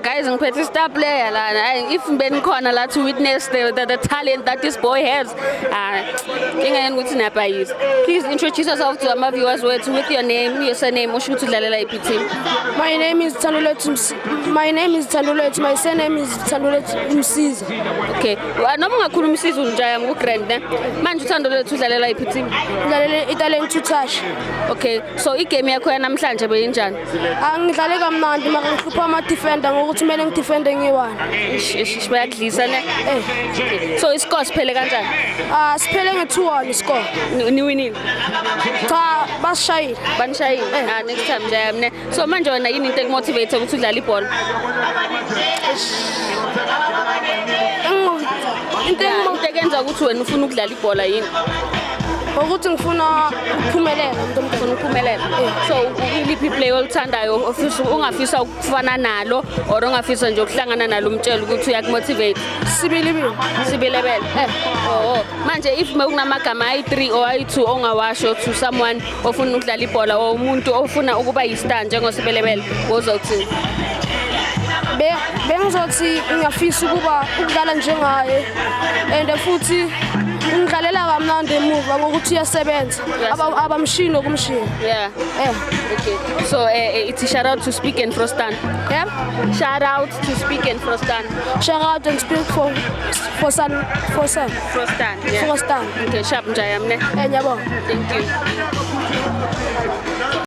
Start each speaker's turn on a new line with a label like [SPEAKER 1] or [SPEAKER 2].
[SPEAKER 1] Guys, ngiphethe star player lana. If benikhona la to witness the talent that this boy has. Ingayeni ukuthi nabayisa. Please introduce yourself to our viewers with your name, your surname, usho ukuthi udlalela iphi team.
[SPEAKER 2] My name is Thandulethu. My surname is Thandulethu Msiza.
[SPEAKER 1] Okay. Noma ungakhuluma isizwe njaya ngu-grand ne. Manje uThandulethu udlalela iphi team?
[SPEAKER 2] Ngidlalela iTalent to Touch.
[SPEAKER 1] Okay. So igame yakho yanamhlanje beyinjani?
[SPEAKER 2] Angidlale kamnandi mara ngihlupha ama-defender ngokuthi kumele ngidefende ngiyi-one.
[SPEAKER 1] Bayadlisa ne? So iscore siphele kanjani?
[SPEAKER 2] Siphele nge-2-1 iscore.
[SPEAKER 1] Niwinile?
[SPEAKER 2] Cha, basishayile.
[SPEAKER 1] Banishayile? Next time njaya mne. So manje wena yini into ekumotivate ukuthi udlale ibhola? Into ekenza ukuthi wena ufuna ukudlala ibhola yini?
[SPEAKER 2] Ukuthi ngifuna ukuphumelela,
[SPEAKER 1] ufuna ukuphumelela. So iliphi play olithandayo ungafisa ukufana nalo or ungafisa nje ukuhlangana nalo umtshela ukuthi uyakumotivate? Sibilebele. Manje if kunamagama ayi-3 or ayi-2 ongawasho to someone ofuna ukudlala ibhola or umuntu ofuna ukuba yi-star njengosibelebele wozothini?
[SPEAKER 2] Bengizothi ngiyafisa ukudlala njengaye and futhi ngidlalela kamnandi emuva ngokuthi uyasebenza abamshini okumshini.
[SPEAKER 1] Yeah. Okay. So it's a shout out to Speak and Frostan.
[SPEAKER 2] Yeah.
[SPEAKER 1] Shout out to Speak and Frostan.
[SPEAKER 2] Shout out and Speak for Frostan.
[SPEAKER 1] Yeah.
[SPEAKER 2] Frostan.
[SPEAKER 1] Okay, sharp njaya mne.
[SPEAKER 2] Ngiyabonga.
[SPEAKER 1] Thank you.